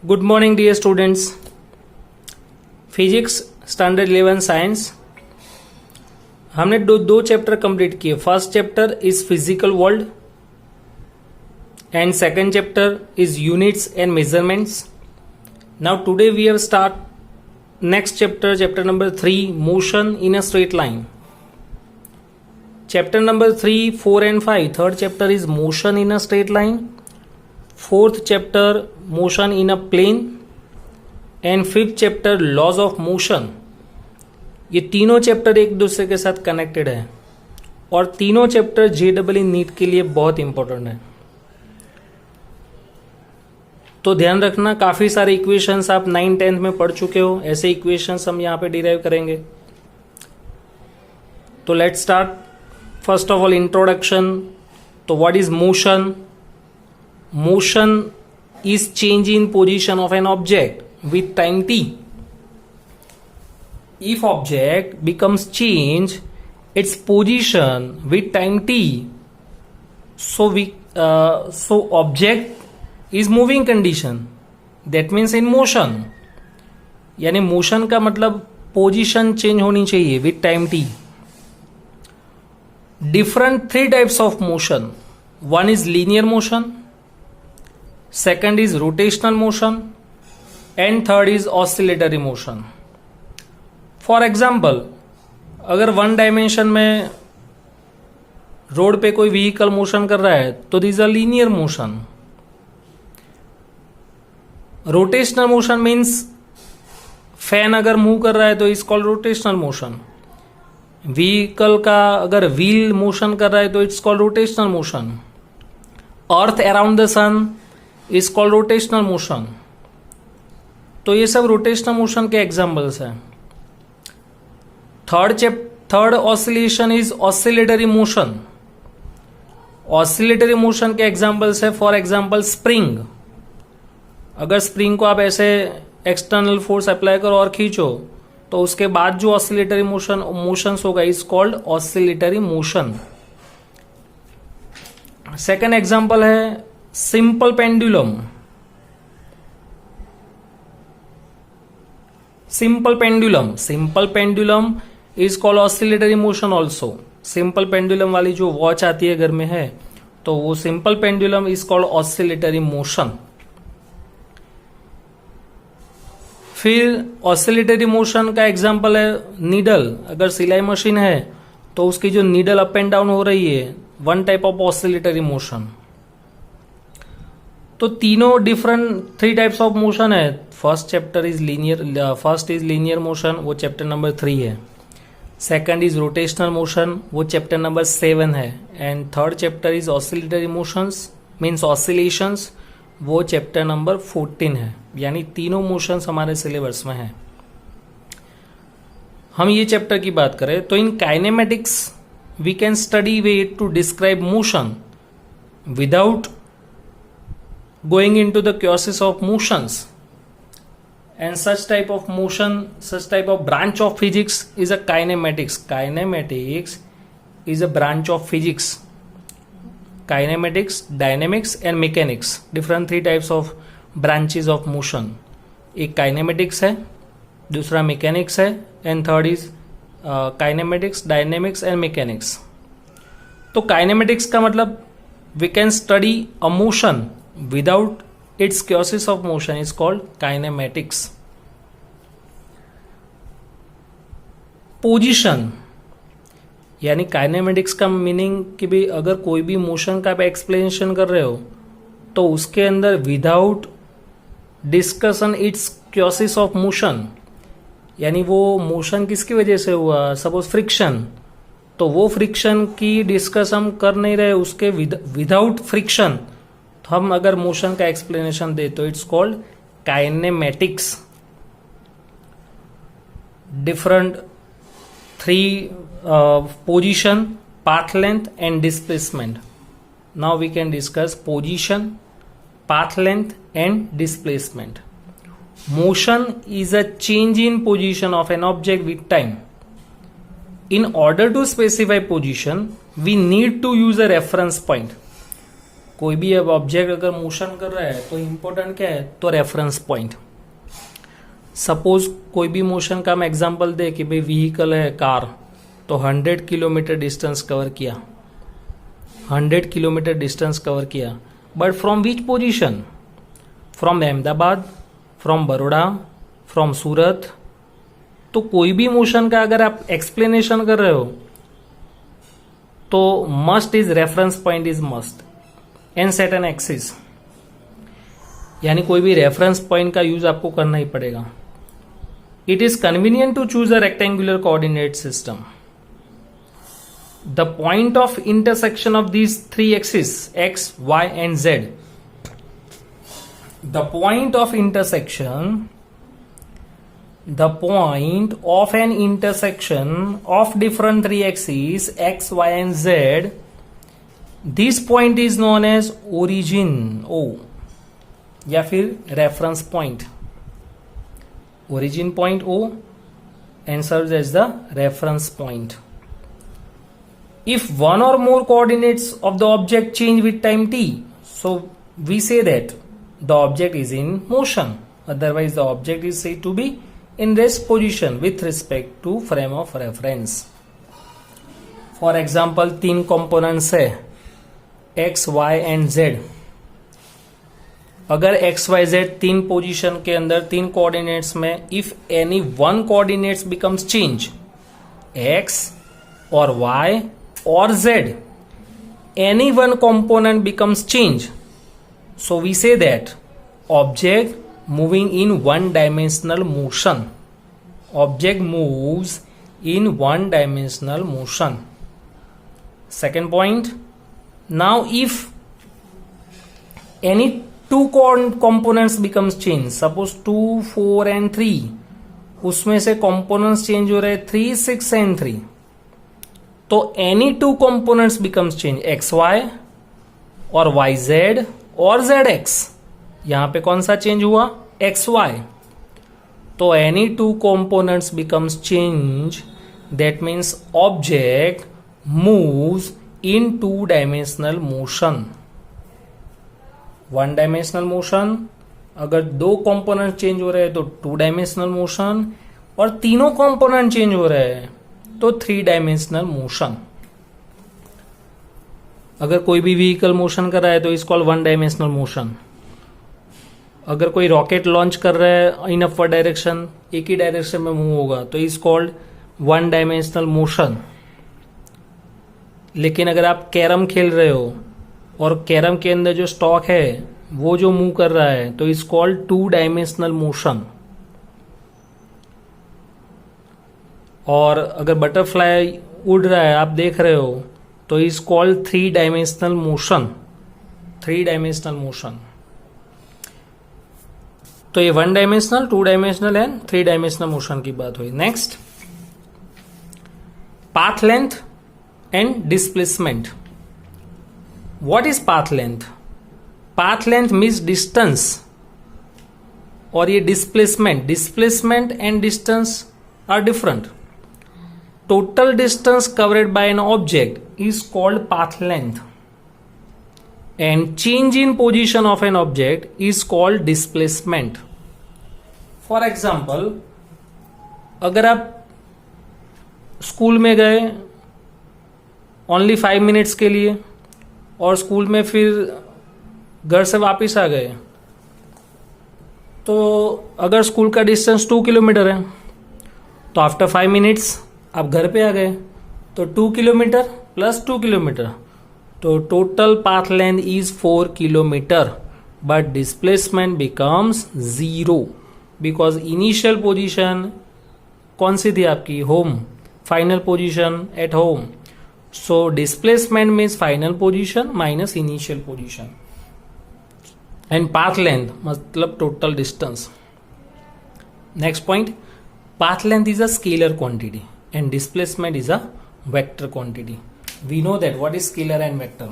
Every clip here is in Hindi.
Good morning dear students. Physics standard 11 science हमने दो चैप्टर कंप्लीट किए। First chapter is physical world and second chapter is units and measurements. Now today we have start next chapter, chapter number 3, motion in a straight line. Chapter number 3, 4 and 5, third chapter is motion in a straight line. Fourth chapter motion in a plane and fifth chapter laws of motion. ये तीनों चैप्टर एक दूसरे के साथ कनेक्टेड है और तीनों चैप्टर JEE नीट के लिए बहुत इंपॉर्टेंट है। तो ध्यान रखना, काफी सारे इक्वेशंस आप 9th-10th में पढ़ चुके हो, ऐसे इक्वेशंस हम यहां पे डिराइव करेंगे। तो let's start. First of all introduction. तो what is motion? Motion is change in position of an object with time t. If object becomes change its position with time t, so object is moving condition. That means in motion. यानी मोशन का मतलब पोजीशन चेंज होनी चाहिए with time t. Different 3 types of motion. One is linear motion, second is rotational motion and third is oscillatory motion. For example, अगर वन डायमेंशन में रोड पे कोई व्हीकल मोशन कर रहा है तो this a linear motion. Rotational motion means fan अगर मूव कर रहा है तो it's called rotational motion. Vehicle का अगर व्हील मोशन कर रहा है तो it's called rotational motion. Earth around the sun is called rotational motion. तो ये सब रोटेशनल मोशन के एग्जाम्पल्स हैं। Third oscillation is oscillatory motion. Oscillatory motion के एग्जाम्पल्स है, फॉर एग्जाम्पल स्प्रिंग। अगर स्प्रिंग को आप ऐसे एक्सटर्नल फोर्स अप्लाई करो और खींचो तो उसके बाद जो ऑसिलेटरी मोशंस होगा is called oscillatory motion. Second example है simple pendulum. Simple pendulum is called oscillatory motion also. Simple pendulum वाली जो वॉच आती है घर में है तो वो simple pendulum is called oscillatory motion. फिर ऑसिलेटरी मोशन का एग्जांपल है नीडल। अगर सिलाई मशीन है तो उसकी जो नीडल अप एंड डाउन हो रही है, one type of oscillatory motion. तो तीनों डिफरेंट 3 टाइप्स ऑफ मोशन है। फर्स्ट इज लीनियर मोशन, वो चैप्टर नंबर 3 है। सेकंड इज रोटेशनल मोशन, वो चैप्टर नंबर 7 है। And third chapter is oscillatory motions means oscillations, वो चैप्टर नंबर 14 है। यानी तीनों मोशंस हमारे सिलेबस में है। हम ये चैप्टर की बात करें तो in kinematics we can study ways to describe motion without going into the causes of motions, and such type of branch of physics is a kinematics. Kinematics is a branch of physics. Kinematics, dynamics and mechanics, different 3 types of branches of motion. एक kinematics है, दूसरा mechanics है and third is kinematics, dynamics and mechanics. तो kinematics का मतलब we can study a motion without its causes of motion is called kinematics. Position यानी काइनेमेटिक्स का मीनिंग कि भाई अगर कोई भी मोशन का आप एक्सप्लेनेशन कर रहे हो तो उसके अंदर without discussion it's causes of motion, यानी वो मोशन किसकी वजह से हुआ, सपोज फ्रिक्शन, तो वो फ्रिक्शन की डिस्कस हम कर नहीं रहे, उसके विदाउट फ्रिक्शन हम अगर मोशन का एक्सप्लेनेशन दे तो it's called kinematics. Different 3 position, path length and displacement. Now we can discuss position, path length and displacement. Motion is a change in position of an object with time. In order to specify position we need to use a reference point. कोई भी अब ऑब्जेक्ट अगर मोशन कर रहा है तो इम्पोर्टेंट क्या है, तो रेफरेंस पॉइंट. सपोज कोई भी मोशन का हम एग्जांपल दे कि भाई व्हीकल है कार, तो 100 किलोमीटर डिस्टेंस कवर किया, 100 किलोमीटर डिस्टेंस कवर किया, but from which position, from Ahmedabad, from Baroda, from Surat. तो कोई भी मोशन का अगर आप एक्सप्लेनेशन कर रहे हो तो must is reference point is must and set an axis, यानी कोई भी रेफरेंस पॉइंट का यूज आपको करना ही पड़ेगा. It is convenient to choose a rectangular coordinate system. The point of intersection of these three axis X, Y and Z. The point of intersection, the point of an intersection of different three axes x, y and z, this point is known as origin O या फिर reference point. Origin point O and serves as the reference point. If one or more coordinates of the object change with time t, so we say that the object is in motion, otherwise the object is said to be in rest position with respect to frame of reference. For example, तीन components है x, y and z. अगर x, y, z तीन पोजीशन के अंदर तीन कोऑर्डिनेट्स में if any one coordinates becomes change, x or y or z, any one component becomes change, so we say that object moving in one dimensional motion. Object moves in one dimensional motion. Second point, now if any two components becomes change, suppose 2, 4 and 3, उसमें से components change हो रहे 3, 6 and 3, तो any two components becomes change, xy or yz or zx. यहां पे कौन सा चेंज हुआ, xy. तो any two components becomes change, that means object moves in two dimensional motion. One dimensional motion, अगर दो कंपोनेंट चेंज हो रहे हैं तो टू डायमेंशनल मोशन, और तीनों कंपोनेंट चेंज हो रहे हैं तो थ्री डायमेंशनल मोशन. अगर कोई भी व्हीकल मोशन कर रहा है तो is called one dimensional motion. अगर कोई रॉकेट लॉन्च कर रहा है इन अपवर्ड डायरेक्शन, एक ही डायरेक्शन में मूव होगा, तो is called one dimensional motion. लेकिन अगर आप कैरम खेल रहे हो और कैरम के अंदर जो स्टॉक है वो जो मूव कर रहा है तो is called two dimensional motion. और अगर बटरफ्लाई उड़ रहा है आप देख रहे हो तो is called three dimensional motion. Three dimensional motion. तो ये one dimensional, two dimensional and three dimensional motion की बात हुई. Next, path length and displacement. What is path length? Path length means distance, और ये displacement, displacement and distance are different. Total distance covered by an object is called path length, and change in position of an object is called displacement. For example, अगर आप स्कूल में गए ओनली 5 मिनट्स के लिए और स्कूल में फिर घर से वापस आ गए, तो अगर स्कूल का डिस्टेंस 2 किलोमीटर है तो आफ्टर 5 मिनट्स आप घर पे आ गए, तो 2 किलोमीटर प्लस 2 किलोमीटर, तो total path length is 4 kilometre, but displacement becomes 0 because initial position कौन सी थी आपकी, home. Final position at home. So displacement means final position minus initial position, and path length मतलब total distance. Next point, path length is a scalar quantity and displacement is a vector quantity. We know that what is scalar and vector.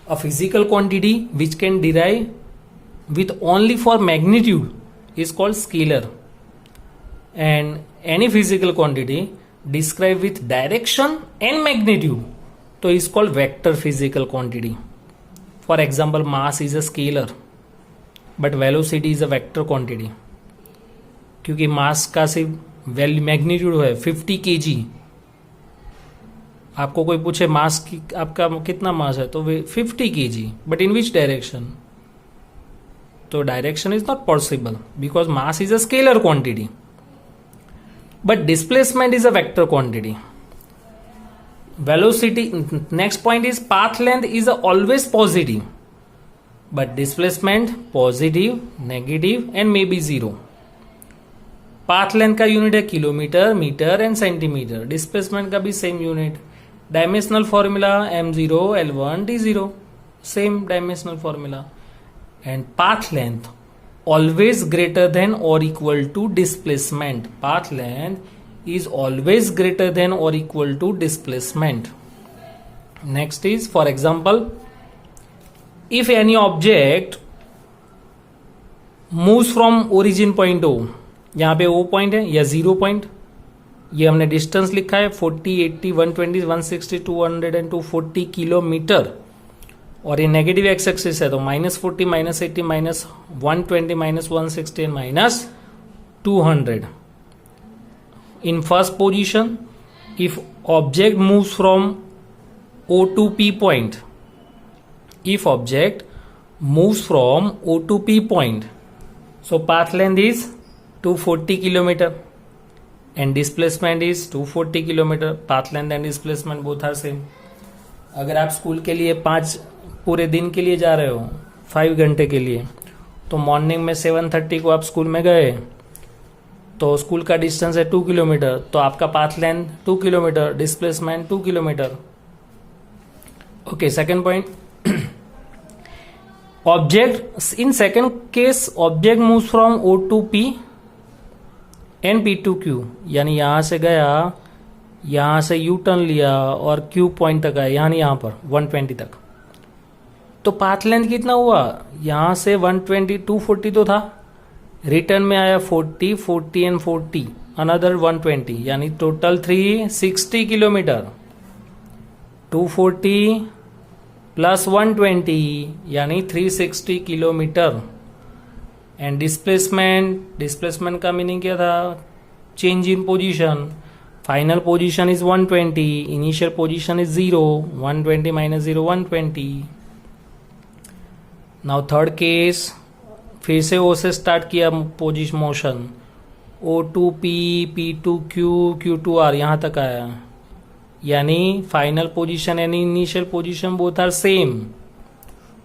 A physical quantity which can derive with only for magnitude is called scalar, and any physical quantity described with direction and magnitude so is called vector physical quantity. For example mass is a scalar but velocity is a vector quantity, क्योंकि मास का सिर्फ वैल्यू मैग्नीट्यूड है 50 kg। आपको कोई पूछे मास की आपका कितना मास है तो 50 kg, but in which direction, तो direction is not possible because mass is a scalar quantity but displacement is a vector quantity. velocity, next point is path length is always positive but displacement positive, negative and maybe zero. Path length का यूनिट है kilometre, metre and centimetre. Displacement का भी same unit. Dimensional formula m0 l1 d0, same dimensional formula. And path length always greater than और equal to displacement. Path length is always greater than or equal to displacement. Next is, for example, if any object moves from origin point O, यहाँ पे O पॉइंट है या 0 पॉइंट, ये हमने डिस्टेंस लिखा है 40, 80, 120, 160, 200 एंड 240 किलोमीटर, और ये नेगेटिव एक्स एक्सिस है तो -40, -80, -120, -160 and -200. In first position, if object moves from O to P point, if object moves from O to P point, so path length is 240 kilometer and displacement is 240 kilometer. Path length and displacement both are same. अगर आप स्कूल के लिए 5 पूरे दिन के लिए जा रहे हो 5 घंटे के लिए, तो मॉर्निंग में 7:30 को आप स्कूल में गए तो स्कूल का डिस्टेंस है 2 किलोमीटर, तो आपका path length 2 kilometre, displacement 2 kilometre. Okay, second point, object in second case object moves from O to P and P to Q, यानी यहां से गया, यहां से यू टर्न लिया और Q पॉइंट तक आया, यानी यहां पर 120 तक, तो पाथ लेंथ कितना हुआ, यहां से 120, 240 तो था, रिटर्न में आया 40, 40 एंड 40, अनदर 120, यानी टोटल 360 किलोमीटर। 240 प्लस 120 यानी 360 किलोमीटर। एंड डिस्प्लेसमेंट का मीनिंग क्या था, change in position. Final position is 120, initial position is 0, 120 minus 0 120। Now third case, फिर से O से स्टार्ट किया position motion, O to P, P to Q, Q to R, यहां तक आया, यानी फाइनल पोजीशन यानी initial position both are same,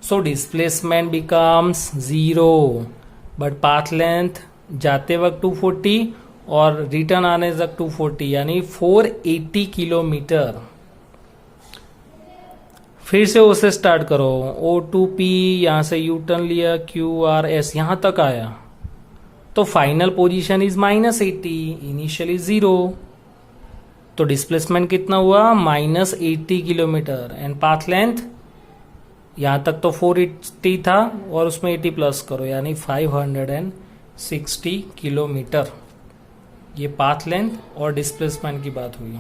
so displacement becomes 0 but path length जाते वक्त 240 और रिटर्न आने तक 240, यानी 480 किलोमीटर। फिर से O से स्टार्ट करो, O टू P, यहां से यू टर्न लिया, Q R S, यहां तक आया, तो फाइनल पोजीशन इज -80, इनिशियली 0, तो डिस्प्लेसमेंट कितना हुआ, -80 किलोमीटर। एंड पाथ लेंथ यहां तक तो 480 था और उसमें 80 प्लस करो, यानी 560 किलोमीटर। ये पाथ लेंथ और डिस्प्लेसमेंट की बात हुई।